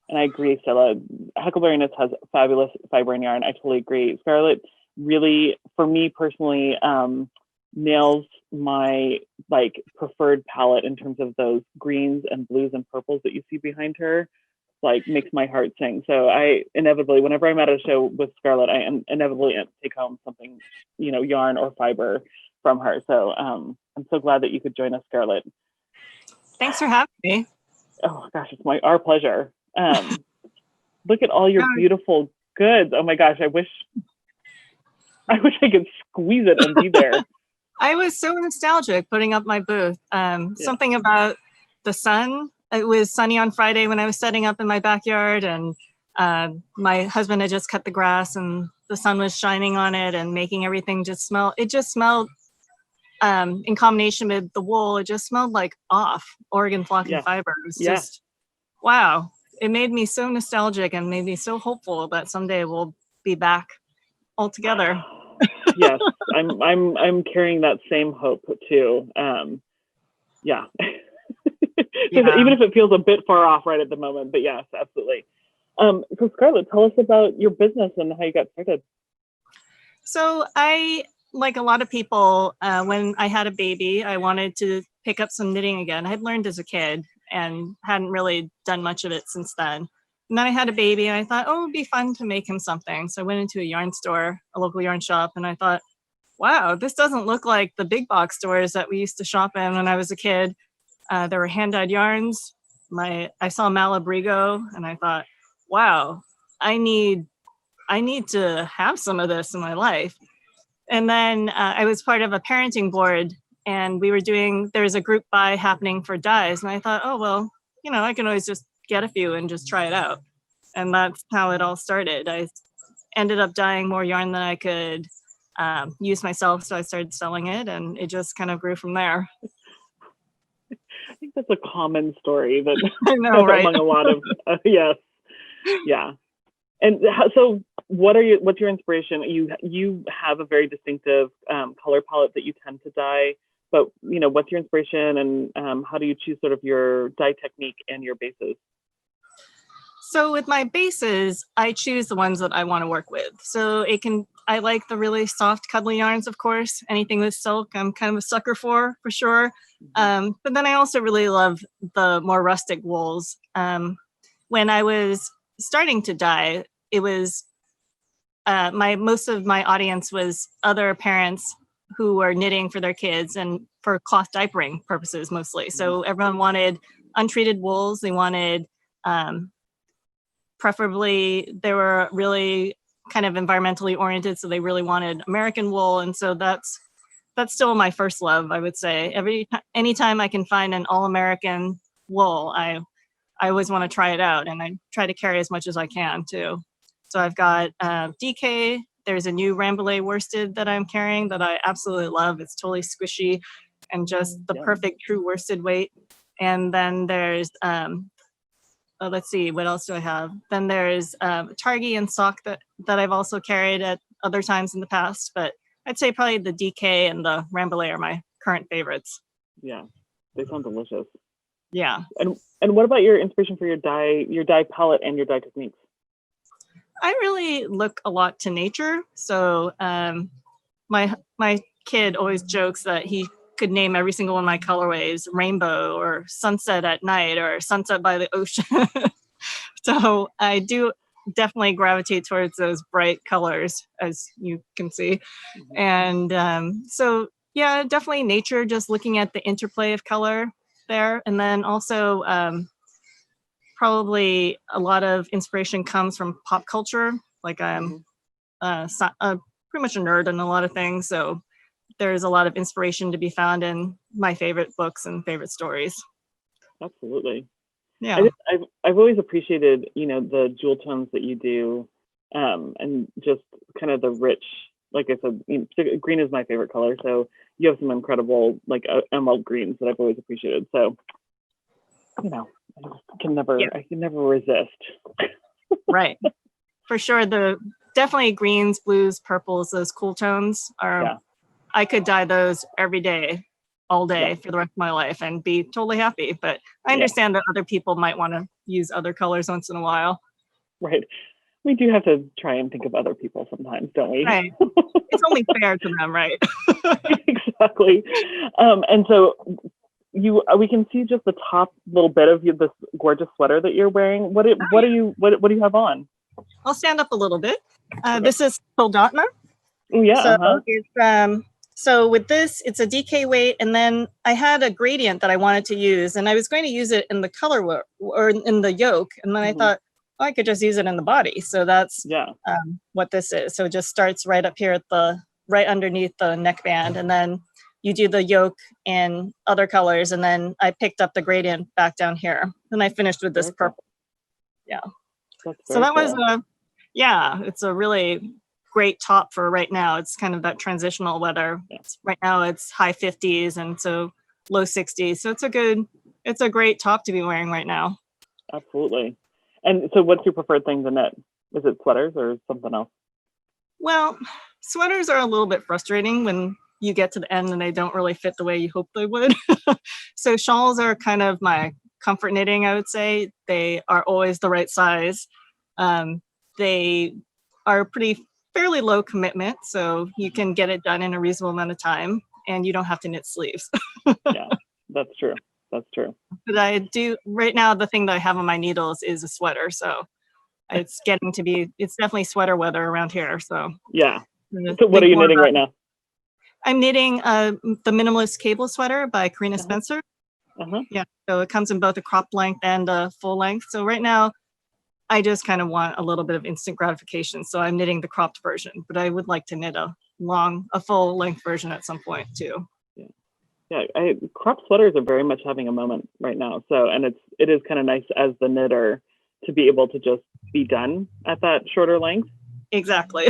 And I agree, Stella. Huckleberry Knits has fabulous fiber and yarn. I totally agree. Scarlet really, for me personally, nails my like preferred palette in terms of those greens and blues and purples that you see behind her. Like makes my heart sing. So I inevitably, whenever I'm at a show with Scarlet, I inevitably take home something, yarn or fiber from her. So I'm so glad that you could join us, Scarlet. Thanks for having me. Oh gosh, it's our pleasure. Look at all your beautiful goods. Oh my gosh, I wish I could squeeze it and be there. I was so nostalgic putting up my booth. Something about the sun. It was sunny on Friday when I was setting up in my backyard, and my husband had just cut the grass and the sun was shining on it and making everything just smell. It just smelled, in combination with the wool, it just smelled like Oregon flock and fiber. It was just, wow. It made me so nostalgic and made me so hopeful that someday we'll be back all together. Yes, I'm carrying that same hope too. Yeah. Even if it feels a bit far off right at the moment, but yes, absolutely. So Scarlet, tell us about your business and how you got started. So I, like a lot of people, when I had a baby, I wanted to pick up some knitting again. I had learned as a kid and hadn't really done much of it since then. And then I had a baby and I thought, oh, it would be fun to make him something. So I went into a yarn store, a local yarn shop, and I thought, wow, this doesn't look like the big box stores that we used to shop in when I was a kid. There were hand-dyed yarns. I saw Malabrigo and I thought, wow, I need to have some of this in my life. And then I was part of a parenting board, and there was a group buy happening for dyes. And I thought, oh, well, I can always just get a few and just try it out. And that's how it all started. I ended up dyeing more yarn than I could use myself. So I started selling it, and it just kind of grew from there. I think that's a common story that I know, right? Among a lot of, yes. Yeah. And so what's your inspiration? You have a very distinctive color palette that you tend to dye, but what's your inspiration, and how do you choose sort of your dye technique and your bases? So with my bases, I choose the ones that I want to work with. So I like the really soft, cuddly yarns, of course. Anything with silk, I'm kind of a sucker for sure. But then I also really love the more rustic wools. When I was starting to dye, it was most of my audience was other parents who were knitting for their kids and for cloth diapering purposes mostly. So everyone wanted untreated wools. They wanted, preferably, they were really kind of environmentally oriented, so they really wanted American wool. And so that's still my first love, I would say. Anytime I can find an all-American wool, I always want to try it out, and I try to carry as much as I can too. So I've got DK. There's a new Rambouillet worsted that I'm carrying that I absolutely love. It's totally squishy and just the perfect true worsted weight. And then there's, let's see, what else do I have? Then there's Targhee and sock that I've also carried at other times in the past. But I'd say probably the DK and the Rambouillet are my current favorites. Yeah, they sound delicious. Yeah. And what about your inspiration for your dye palette and your dye techniques? I really look a lot to nature. So my kid always jokes that he could name every single one of my colorways rainbow or sunset at night or sunset by the ocean. So I do definitely gravitate towards those bright colors, as you can see. And so, yeah, definitely nature, just looking at the interplay of color there. And then also probably a lot of inspiration comes from pop culture. Like I'm pretty much a nerd in a lot of things. So there's a lot of inspiration to be found in my favorite books and favorite stories. Absolutely. Yeah. I've always appreciated, the jewel tones that you do, and just kind of the rich, like I said, green is my favorite color. So you have some incredible, like emerald greens that I've always appreciated. So, I can never resist. Right. For sure. Definitely greens, blues, purples, those cool tones are, I could dye those every day, all day for the rest of my life and be totally happy. But I understand that other people might want to use other colors once in a while. Right. We do have to try and think of other people sometimes, don't we? Right. It's only fair to them, right? Exactly. And so we can see just the top little bit of this gorgeous sweater that you're wearing. What do you have on? I'll stand up a little bit. This is Soldotner. Oh yeah. So it's so with this, it's a DK weight, and then I had a gradient that I wanted to use, and I was going to use it in the color or in the yoke, and then I thought, oh, I could just use it in the body. So that's what this is. So it just starts right up here at right underneath the neckband, and then you do the yoke in other colors, and then I picked up the gradient back down here, and I finished with this purple. Yeah. So that was it's a really great top for right now. It's kind of that transitional weather. Right now it's high 50s and so low 60s. So it's a great top to be wearing right now. Absolutely. And so what's your preferred thing to knit? Is it sweaters or something else? Well, sweaters are a little bit frustrating when you get to the end and they don't really fit the way you hope they would. So shawls are kind of my comfort knitting, I would say. They are always the right size. They are fairly low commitment, so you can get it done in a reasonable amount of time and you don't have to knit sleeves. Yeah, that's true. But I do right now, the thing that I have on my needles is a sweater, so it's definitely sweater weather around here. So yeah. So what are you knitting right now? I'm knitting the minimalist cable sweater by Karina Spencer. Yeah, so it comes in both a cropped length and a full length. So right now I just kind of want a little bit of instant gratification, so I'm knitting the cropped version, but I would like to knit a full length version at some point too. Yeah, crop sweaters are very much having a moment right now. So, and it is kind of nice as the knitter to be able to just be done at that shorter length. Exactly.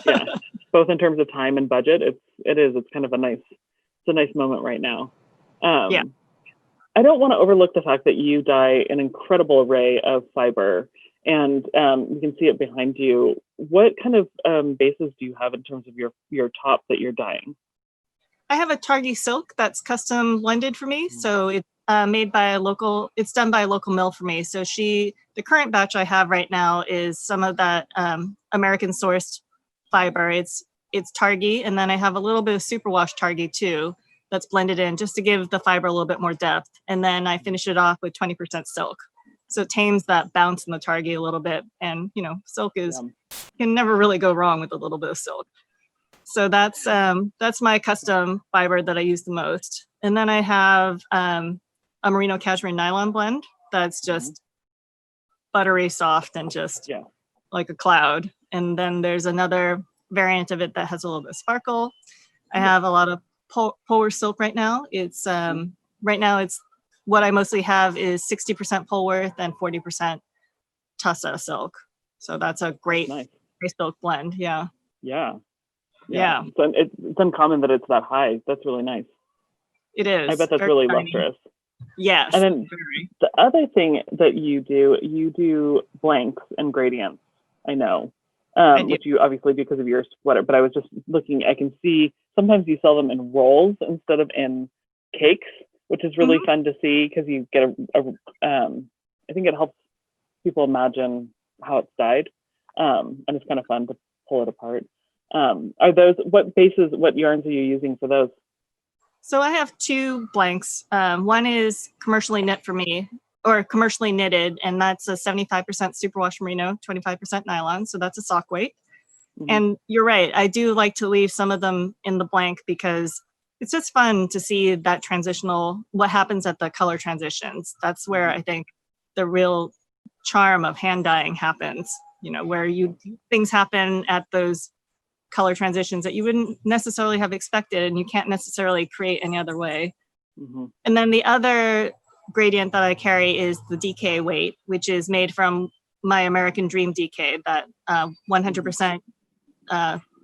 Yeah, both in terms of time and budget. It's kind of a nice moment right now. Yeah. I don't want to overlook the fact that you dye an incredible array of fiber, and you can see it behind you. What kind of bases do you have in terms of your top that you're dyeing? I have a Targhee silk that's custom blended for me. So it's made by it's done by a local mill for me. So the current batch I have right now is some of that American sourced fiber. It's Targhee, and then I have a little bit of superwash Targhee too that's blended in just to give the fiber a little bit more depth. And then I finish it off with 20% silk. So it tames that bounce in the Targhee a little bit. And, silk can never really go wrong with a little bit of silk. So that's my custom fiber that I use the most. And then I have a merino cashmere nylon blend that's just buttery soft and just like a cloud. And then there's another variant of it that has a little bit of sparkle. I have a lot of polar silk right now. It's what I mostly have is 60% Polworth and 40% Tussa silk. So that's a great silk blend. Yeah. So it's uncommon that it's that high. That's really nice. It is. I bet that's really lustrous. Yes. And then the other thing that you do blanks and gradients. I know, which you obviously do because of your sweater. But I was just looking. I can see sometimes you sell them in rolls instead of in cakes, which is really fun to see because you get I think it helps people imagine how it's dyed, and it's kind of fun to pull it apart. Are those what yarns are you using for those? So I have two blanks. One is commercially knit for me, or commercially knitted, and that's a 75% superwash merino, 25% nylon. So that's a sock weight. And you're right, I do like to leave some of them in the blank because it's just fun to see that what happens at the color transitions. That's where I think the real charm of hand dyeing happens, where things happen at those color transitions that you wouldn't necessarily have expected, and you can't necessarily create any other way. And then the other gradient that I carry is the DK weight, which is made from my American Dream DK, that 100%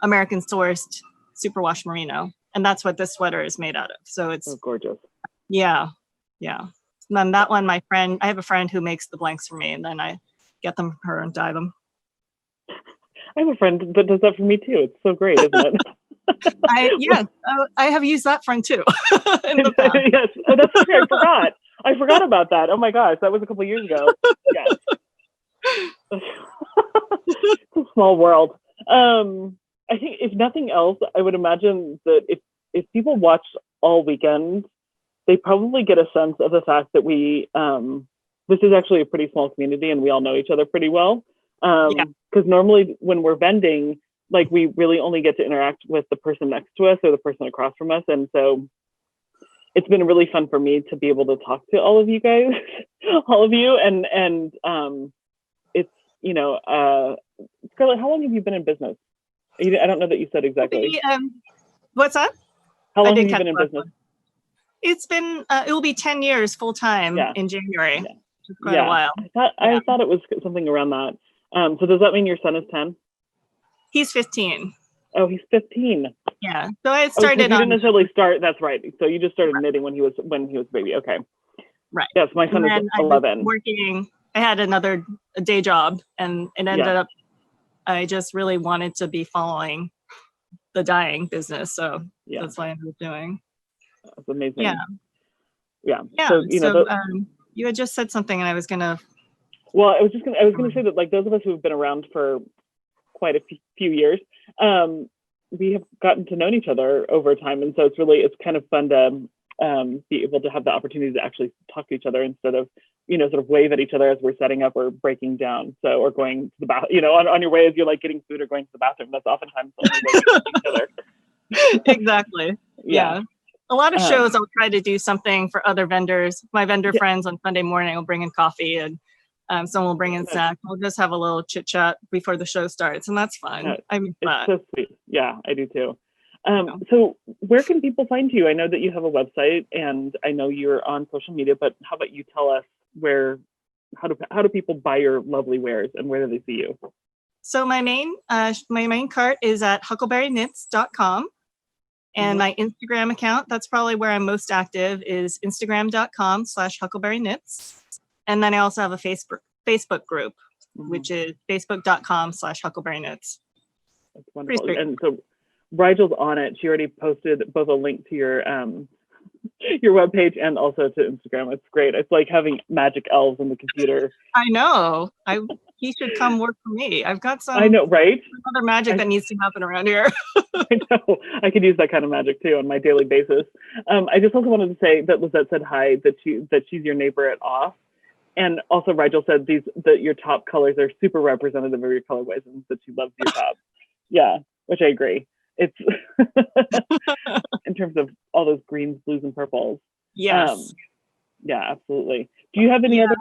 American sourced superwash merino. And that's what this sweater is made out of. So it's gorgeous. Yeah. And then that one, I have a friend who makes the blanks for me, and then I get them from her and dye them. I have a friend that does that for me too. It's so great, isn't it? I have used that friend too. Yes, that's true. I I forgot about that. Oh my gosh, that was a couple of years ago. Yes. It's a small world. I think if nothing else, I would imagine that if people watch all weekend, they probably get a sense of the fact that we this is actually a pretty small community and we all know each other pretty well. Because normally when we're vending, like we really only get to interact with the person next to us or the person across from us. And so it's been really fun for me to be able to talk to all of you guys, all of you. And it's, you know, Scarlett, how long have you been in business? I don't know that you said exactly. What's that? How long have you been in business? It's been, it will be 10 years full time in January. Yeah. Quite a while. I thought it was something around that. So does that mean your son is 10? He's 15. Oh, he's 15. Yeah. So I started. You didn't necessarily start. That's right. So you just started knitting when he was a baby. Okay. Right. Yes, my son is 11. I had a day job, and it ended up. I just really wanted to be following the dyeing business, so that's what I ended up doing. That's amazing. Yeah. So you had just said something, and I was gonna. Well, I was gonna say that, like, those of us who have been around for quite a few years, we have gotten to know each other over time, and so it's kind of fun to be able to have the opportunity to actually talk to each other instead of, you know, sort of wave at each other as we're setting up or breaking down. So, or going to the bath, you know, on your way as you're like getting food or going to the bathroom. That's oftentimes the only way we see each other. Exactly. Yeah. A lot of shows I'll try to do something for other vendors. My vendor friends on Sunday morning will bring in coffee, and someone will bring in snacks. We'll just have a little chit chat before the show starts, and that's fun. I mean, it's so sweet. Yeah, I do too. So where can people find you? I know that you have a website, and I know you're on social media, but how about you tell us how do people buy your lovely wares, and where do they see you? So my main cart is at huckleberryknits.com. And my Instagram account, that's probably where I'm most active, is instagram.com/huckleberryknits. And then I also have a Facebook group, which is facebook.com/huckleberryknits. That's wonderful. And so Rigel's on it. She already posted both a link to your webpage and also to Instagram. It's great. It's like having magic elves on the computer. I know. He should come work for me. I've got some. I know, right? Other magic that needs to happen around here. I know. I could use that kind of magic too on my daily basis. I just also wanted to say that Lizette said hi, that she's your neighbor at Off. And also Rigel said that your top colors are super representative of your colorways, and that she loves your top. Yeah, which I agree. It's in terms of all those greens, blues, and purples. Yes. Yeah, absolutely. Do you have any other?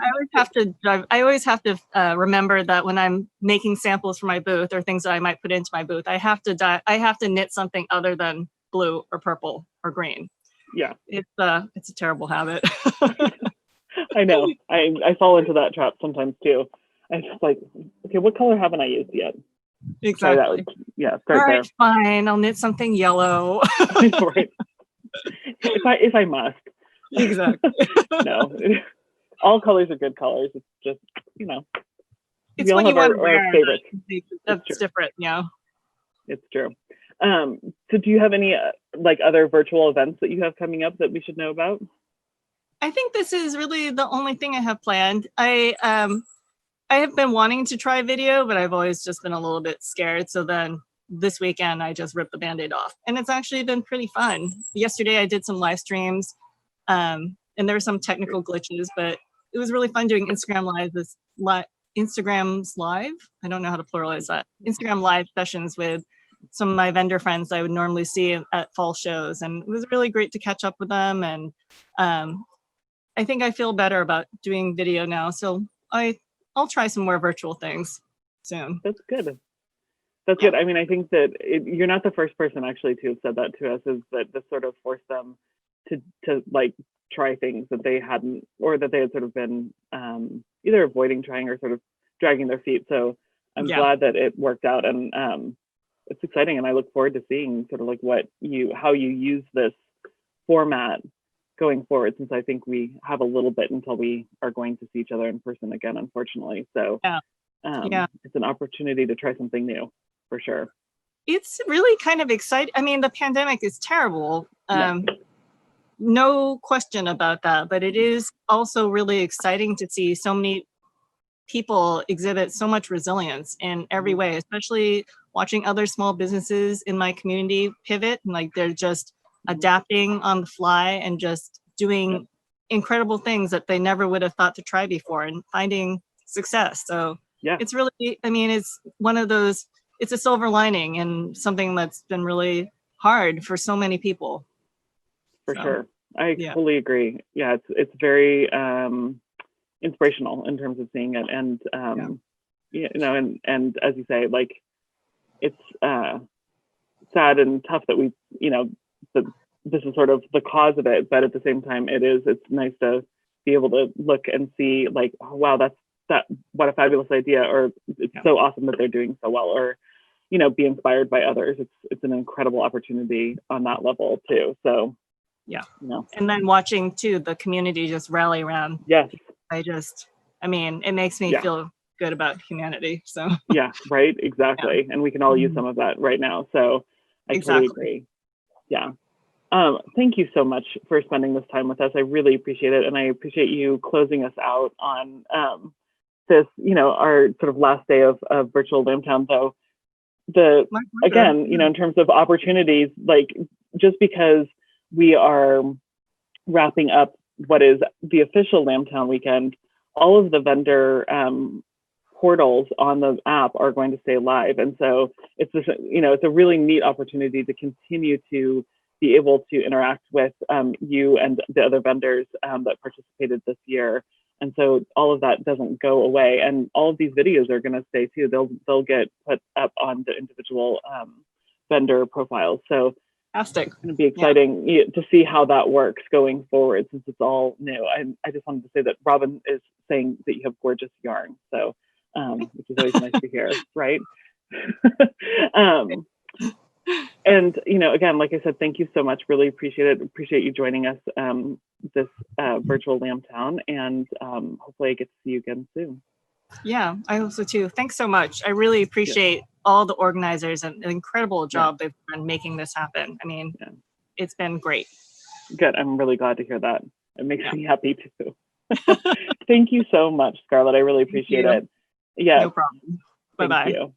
I always have to remember that when I'm making samples for my booth or things that I might put into my booth, I have to knit something other than blue or purple or green. Yeah. It's a terrible habit. I know. I fall into that trap sometimes too. I'm just like, okay, what color haven't I used yet? Exactly. Start All right, there. fine. I'll knit something yellow. Right. If I must. Exactly. No. All colors are good colors. It's just, you know. It's what you want to wear. Favorites. That's different, yeah. It's true. So do you have any other virtual events that you have coming up that we should know about? I think this is really the only thing I have planned. I have been wanting to try video, but I've always just been a little bit scared. So then this weekend, I just ripped the Band-Aid off. And it's actually been pretty fun. Yesterday, I did some live streams, and there were some technical glitches, but it was really fun doing Instagram Live. Instagram's Live? I don't know how to pluralize that. Instagram Live sessions with some of my vendor friends I would normally see at fall shows. And it was really great to catch up with them. And I think I feel better about doing video now. So I'll try some more virtual things soon. That's good. That's good. I mean, I think that you're not the first person actually to have said that to us, is that this sort of forced them to like try things that they hadn't, or that they had sort of been either avoiding trying or sort of dragging their feet. So I'm glad that it worked out, and it's exciting. And I look forward to seeing sort of like how you use this format going forward, since I think we have a little bit until we are going to see each other in person again, unfortunately. So it's an opportunity to try something new, for sure. It's really kind of exciting. I mean, the pandemic is terrible. no question about that. But it is also really exciting to see so many people exhibit so much resilience in every way, especially watching other small businesses in my community pivot, and like they're just adapting on the fly and just doing incredible things that they never would have thought to try before and finding success. So it's really, I mean, it's one of those, it's a silver lining and something that's been really hard for so many people. For sure. I fully agree. Yeah, it's very inspirational in terms of seeing it. And you know, and as you say, like, it's sad and tough that we, you know, that this is sort of the cause of it, but at the same time, it's nice to be able to look and see, like, oh, wow, what a fabulous idea, or it's so awesome that they're doing so well, or, you know, be inspired by others. It's an incredible opportunity on that level too. So you know. And then watching too the community just rally around. I mean, it makes me feel good about humanity. So right, exactly. And we can all use some of that right now. So I totally agree. Thank you so much for spending this time with us. I really appreciate it. And I appreciate you closing us out on this, you know, our sort of last day of virtual Lambtown. Though again, you know, in terms of opportunities, like, just because we are wrapping up what is the official Lambtown weekend, all of the vendor portals on the app are going to stay live. And so it's just, you know, it's a really neat opportunity to continue to be able to interact with you and the other vendors that participated this year. And so all of that doesn't go away. And all of these videos are going to stay too. They'll get put up on the individual vendor profiles. So it's going to be exciting to see how that works going forward, since it's all new. I just wanted to say that Robin is saying that you have gorgeous yarn. So which is always nice to hear, right? And, you know, again, like I said, thank you so much. Really appreciate it. Appreciate you joining us this virtual Lambtown, and hopefully I get to see you again soon. Yeah, I hope so too. Thanks so much. I really appreciate all the organizers and the incredible job they've done making this happen. I mean, it's been great. Good. I'm really glad to hear that. It makes me happy too. Thank you so much, Scarlett. I really appreciate it. Yeah. No problem. Bye-bye. Thank you.